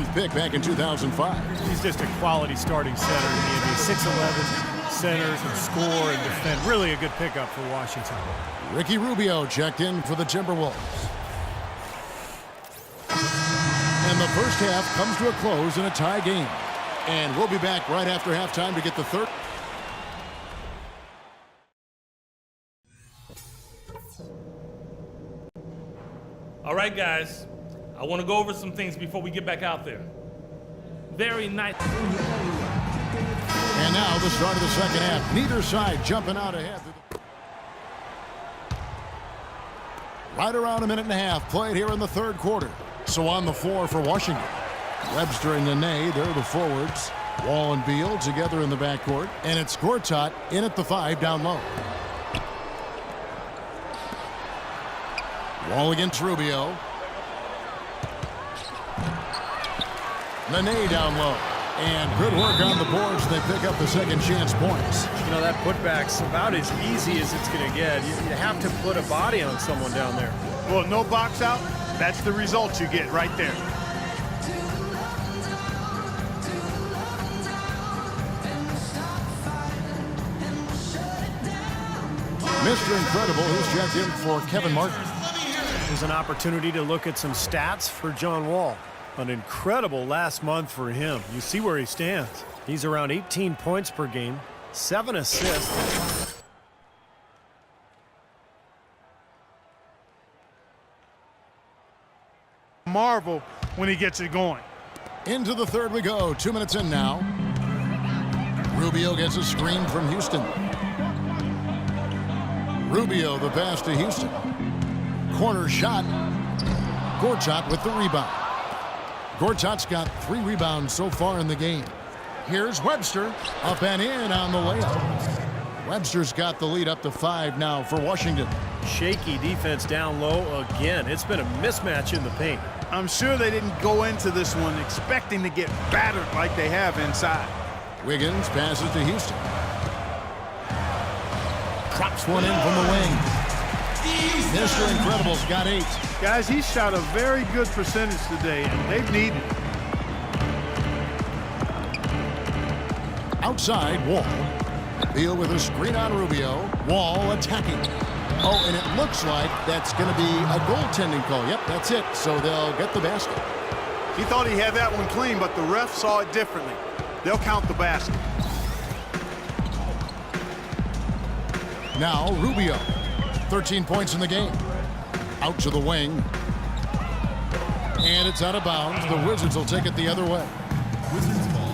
pick back in 2005. He's just a quality starting center in the NBA. 6'11", centers and score and defend. Really a good pickup for Washington. Ricky Rubio checked in for the Timberwolves. And the first half comes to a close in a tie game. And we'll be back right after halftime to get the third. All right, guys. I want to go over some things before we get back out there. Very nice. And now the start of the second half. Neither side jumping out ahead. Right around a minute and a half played here in the third quarter. So on the floor for Washington. Webster and Nene, they're the forwards. Wall and Beal together in the backcourt. And it's Gortat in at the 5 down low. Wall against Rubio. Nene down low. And good work on the boards. They pick up the second chance points. You know, that putback's about as easy as it's going to get. You have to put a body on someone down there. Well, no box out. That's the result you get right there. Mr. Incredible, who's checked in for Kevin Martin. There's an opportunity to look at some stats for John Wall. An incredible last month for him. You see where he stands. He's around 18 points per game, 7 assists. Marvel when he gets it going. Into the third we go. 2 minutes in now. Rubio gets a screen from Houston. Rubio the pass to Houston. Corner shot. Gortat with the rebound. Gortat's got 3 rebounds so far in the game. Here's Webster. Up and in on the layup. Webster's got the lead up to 5 now for Washington. Shaky defense down low again. It's been a mismatch in the paint. I'm sure they didn't go into this one expecting to get battered like they have inside. Wiggins passes to Houston. Drops one in from the wing. Mr. Incredible's got 8. Guys, he shot a very good percentage today, and they've needed it. Outside, Wall. Beal with a screen on Rubio. Wall attacking. Oh, and it looks like that's going to be a goaltending call. Yep, that's it. So they'll get the basket. He thought he had that one clean, but the ref saw it differently. They'll count the basket. Now, Rubio. 13 points in the game. Out to the wing. And it's out of bounds. The Wizards will take it the other way.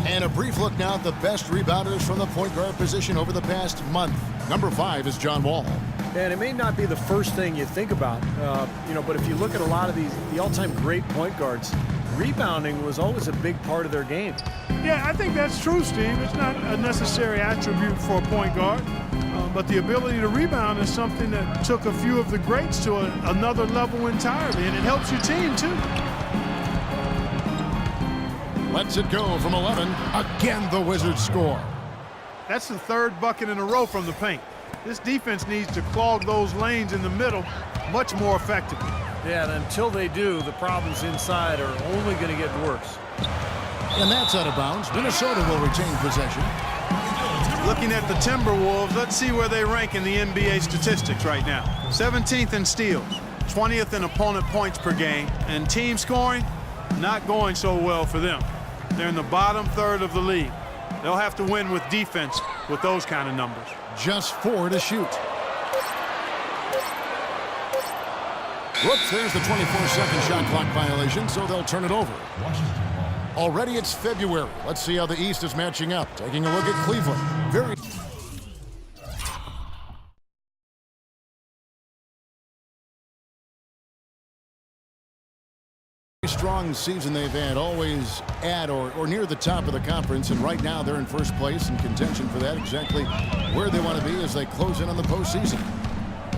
And a brief look now at the best rebounders from the point guard position over the past month. Number 5 is John Wall. And it may not be the first thing you think about, but if you look at a lot of the all-time great point guards, rebounding was always a big part of their game. Yeah, I think that's true, Steve. It's not a necessary attribute for a point guard, but the ability to rebound is something that took a few of the greats to another level entirely, and it helps your team, too. Lets it go from 11. Again, the Wizards score. That's the 3rd bucket in a row from the paint. This defense needs to clog those lanes in the middle much more effectively. Yeah, and until they do, the problems inside are only going to get worse. And that's out of bounds. Minnesota will retain possession. Looking at the Timberwolves, let's see where they rank in the NBA statistics right now. 17th in steals, 20th in opponent points per game, and team scoring, not going so well for them. They're in the bottom 3rd of the league. They'll have to win with defense with those kind of numbers. Just 4 to shoot. Whoops, there's the 24-second shot clock violation, so they'll turn it over. Already it's February. Let's see how the East is matching up. Taking a look at Cleveland. Very strong season they've had, always at or near the top of the conference, and right now they're in first place in contention for that, exactly where they want to be as they close in on the postseason.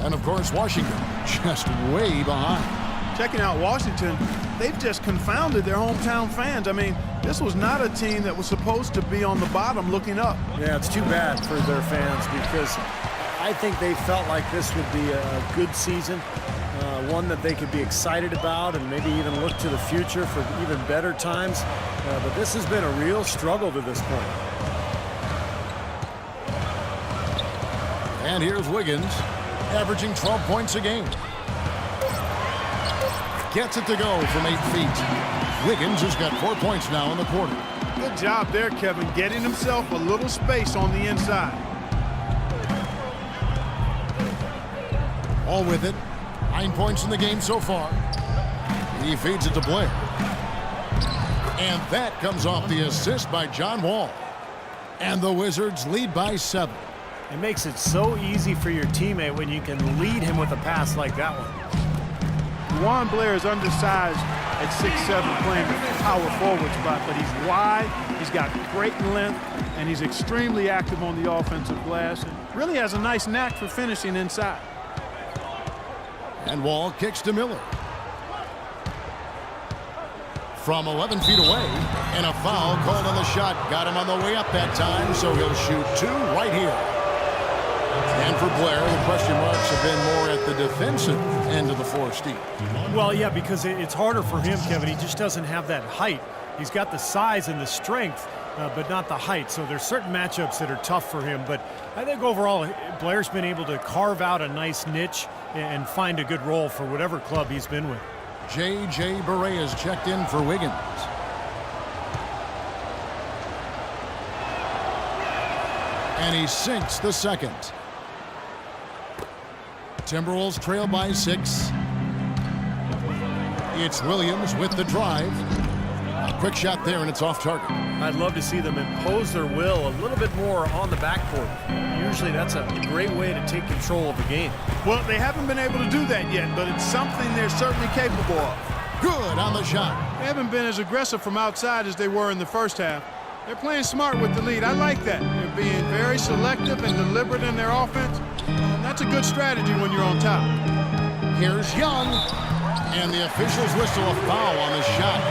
And of course Washington just way behind. Checking out Washington, they've just confounded their hometown fans. I mean, this was not a team that was supposed to be on the bottom looking up. Yeah, it's too bad for their fans because I think they felt like this would be a good season. one that they could be excited about and maybe even look to the future for even better times. But this has been a real struggle to this point. And here's Wiggins, averaging 12 points a game. Gets it to go from 8 feet. Wiggins has got 4 points now in the quarter. Good job there, Kevin, getting himself a little space on the inside. All with it. 9 points in the game so far. He feeds it to Blair. And that comes off the assist by John Wall. And the Wizards lead by 7. It makes it so easy for your teammate when you can lead him with a pass like that one. Juan Blair is undersized at 6'7", playing the power forward spot, but he's wide, he's got great length, and he's extremely active on the offensive glass, and really has a nice knack for finishing inside. And Wall kicks to Miller. From 11 feet away, and a foul called on the shot. Got him on the way up that time, so he'll shoot 2 right here. And for Blair, the question marks have been more at the defensive end of the floor, Steve. Well, yeah, because it's harder for him, Kevin. He just doesn't have that height. He's got the size and the strength, but not the height. So there's certain matchups that are tough for him. But I think overall, Blair's been able to carve out a nice niche and find a good role for whatever club he's been with. J.J. Barea is checked in for Wiggins. And he sinks the second. Timberwolves trail by 6. It's Williams with the drive. A quick shot there, and it's off target. I'd love to see them impose their will a little bit more on the backcourt. Usually that's a great way to take control of the game. Well, they haven't been able to do that yet, but it's something they're certainly capable of. Good on the shot. They haven't been as aggressive from outside as they were in the first half. They're playing smart with the lead. I like that. They're being very selective and deliberate in their offense. And that's a good strategy when you're on top. Here's Young. And the officials whistle a foul on the shot.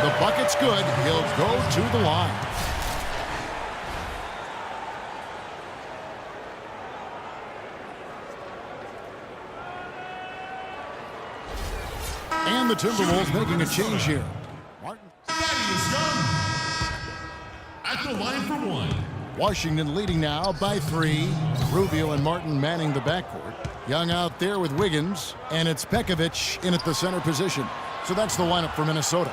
The bucket's good. He'll go to the line. And the Timberwolves making a change here. Martin. Thaddeus Young at the line for 1. Washington leading now by 3. Rubio and Martin manning the backcourt. Young out there with Wiggins, and it's Pekovic in at the center position. So that's the lineup for Minnesota.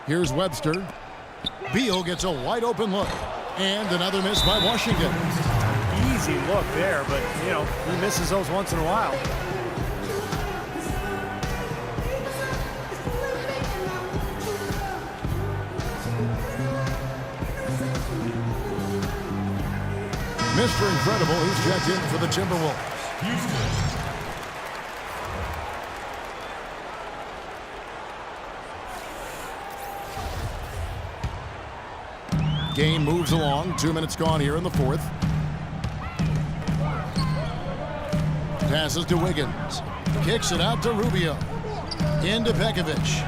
Here's Webster. Beal gets a wide open look. And another miss by Washington. Easy look there, but, you know, he misses those once in a while. Mr. Incredible, he's checked in for the Timberwolves. Houston. Game moves along. 2 minutes gone here in the fourth. Passes to Wiggins. Kicks it out to Rubio. Into Pekovic.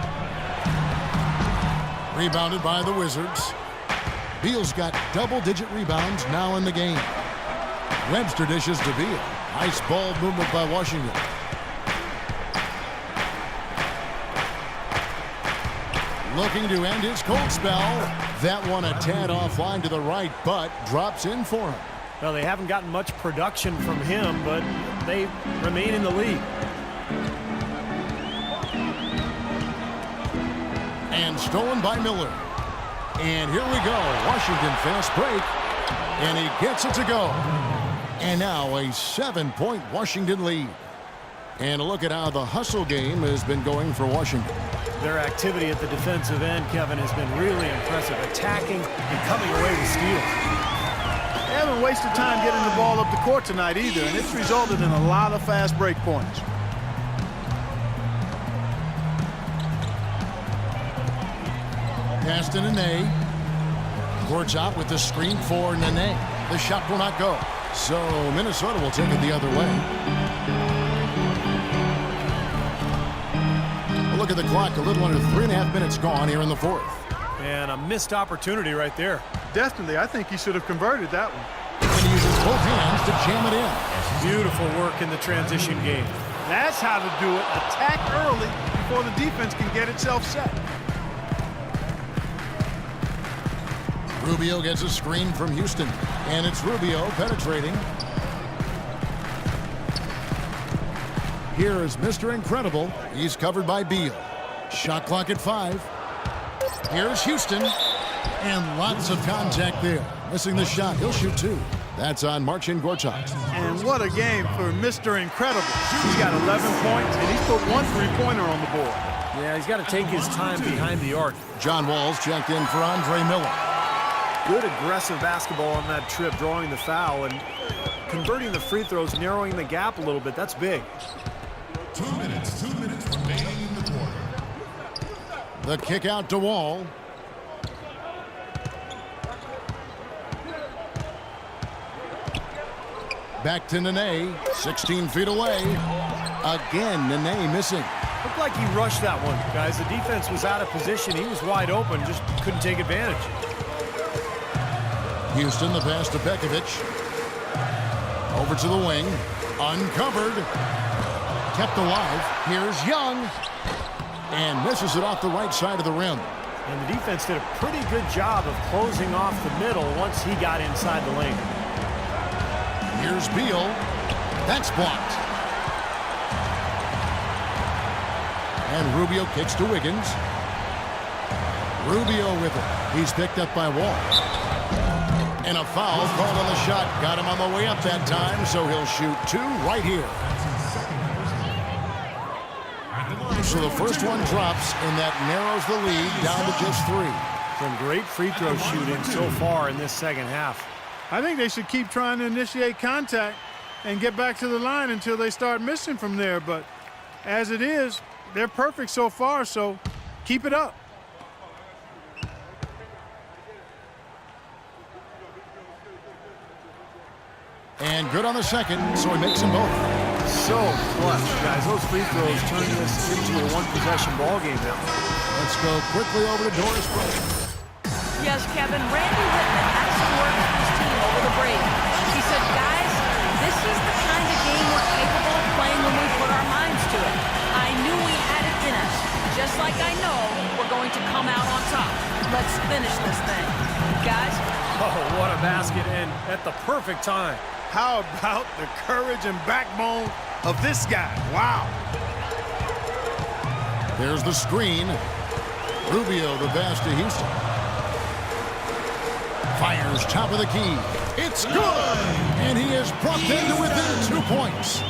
Rebounded by the Wizards. Beal's got double-digit rebounds now in the game. Webster dishes to Beal. Nice ball movement by Washington. Looking to end his cold spell. That one a tad offline to the right, but drops in for him. Well, they haven't gotten much production from him, but they remain in the lead. And stolen by Miller. And here we go. Washington fast break. And he gets it to go. And now a 7-point Washington lead. And a look at how the hustle game has been going for Washington. Their activity at the defensive end, Kevin, has been really impressive. Attacking and coming away with steals. They haven't wasted time getting the ball up the court tonight either, and it's resulted in a lot of fast break points. Pass to Nene. Gortat with the screen for Nene. The shot will not go. So Minnesota will take it the other way. A look at the clock. A little under 3.5 minutes gone here in the fourth. And a missed opportunity right there. Definitely, I think he should have converted that one. And he uses both hands to jam it in. Beautiful work in the transition game. That's how to do it. Attack early before the defense can get itself set. Rubio gets a screen from Houston, and it's Rubio penetrating. Here is Mr. Incredible. He's covered by Beal. Shot clock at 5. Here's Houston, and lots of contact there. Missing the shot. He'll shoot 2. That's on Marcin Gortat. And what a game for Mr. Incredible. He's got 11 points, and he's put 1 3-pointer on the board. Yeah, he's got to take his time behind the arc. John Wall's checked in for Andre Miller. Good aggressive basketball on that trip, drawing the foul and converting the free throws, narrowing the gap a little bit. That's big. 2 minutes remaining in the quarter. The kick out to Wall. Back to Nene, 16 feet away. Again, Nene missing. Looked like he rushed that one, guys. The defense was out of position. He was wide open, just couldn't take advantage. Houston, the pass to Pekovic. Over to the wing. Uncovered. Kept alive. Here's Young. And misses it off the right side of the rim. And the defense did a pretty good job of closing off the middle once he got inside the lane. Here's Beal. That's blocked. And Rubio kicks to Wiggins. Rubio with it. He's picked up by Wall. And a foul called on the shot. Got him on the way up that time, so he'll shoot 2 right here. So the first one drops, and that narrows the lead down to just 3. Some great free throw shooting so far in this second half. I think they should keep trying to initiate contact and get back to the line until they start missing from there. But as it is, they're perfect so far, so keep it up. And good on the second, so he makes them both. So clutch, guys. Those free throws turn this into a one-possession ball game now. Let's go quickly over to Doris Burke. Yes, Kevin, Randy Whitman had some work with his team over the break. He said, guys, this is the kind of game we're capable of playing when we put our minds to it. I knew we had it in us, just like I know we're going to come out on top. Let's finish this thing. Guys? Oh, what a basket, and at the perfect time. How about the courage and backbone of this guy? Wow. There's the screen. Rubio, the pass to Houston. Fires top of the key. It's good! And he is brought them to within 2 points.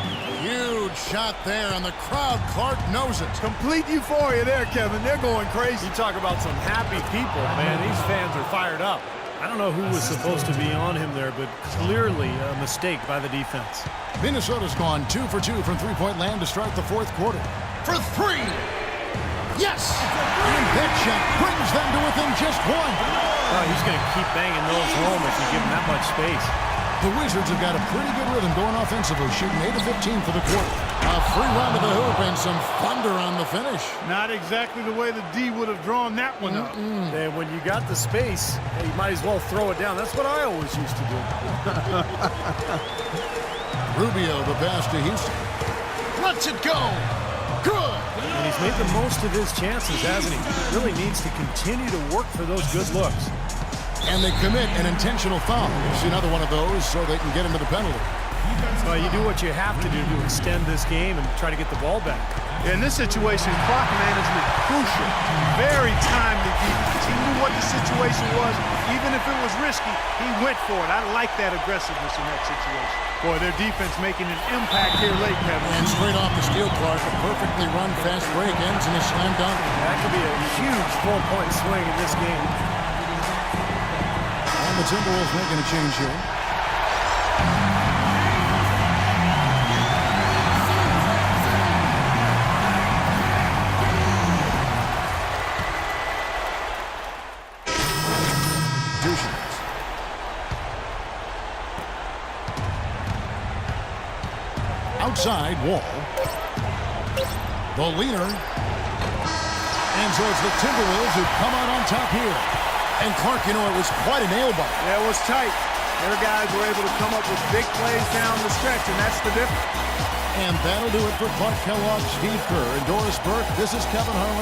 Huge shot there, and the crowd, Clark, knows it. Complete euphoria there, Kevin. They're going crazy. You talk about some happy people, man. These fans are fired up. I don't know who was supposed to be on him there, but clearly a mistake by the defense. Minnesota's gone 2 for 2 from three-point land to start the fourth quarter. For 3. Yes! And that shot brings them to within just 1. Oh, he's going to keep banging those home if you give him that much space. The Wizards have got a pretty good rhythm going offensively, shooting 8 of 15 for the quarter. A free run to the hoop and some thunder on the finish. Not exactly the way the D would have drawn that one up. And when you got the space, hey, you might as well throw it down. That's what I always used to do. Rubio, the pass to Houston. Lets it go. Good. And he's made the most of his chances, hasn't he? Really needs to continue to work for those good looks. And they commit an intentional foul. We'll see another one of those so they can get into the penalty. Well, you do what you have to do to extend this game and try to get the ball back. In this situation, clock management crucial. Very timely defense. He knew what the situation was. Even if it was risky, he went for it. I like that aggressiveness in that situation. Boy, their defense making an impact here late, Kevin. And straight off the steal, Clark, a perfectly run fast break ends in a slam dunk. That could be a huge 4-point swing in this game. And the Timberwolves making a change here. Outside, Wall. The leaner. And so it's the Timberwolves who come out on top here. And Clark, you know, it was quite a nail biter. Yeah, it was tight. Their guys were able to come up with big plays down the stretch, and that's the difference. And that'll do it for Clark Kellogg, Steve Kerr, and Doris Burke. This is Kevin Harlan.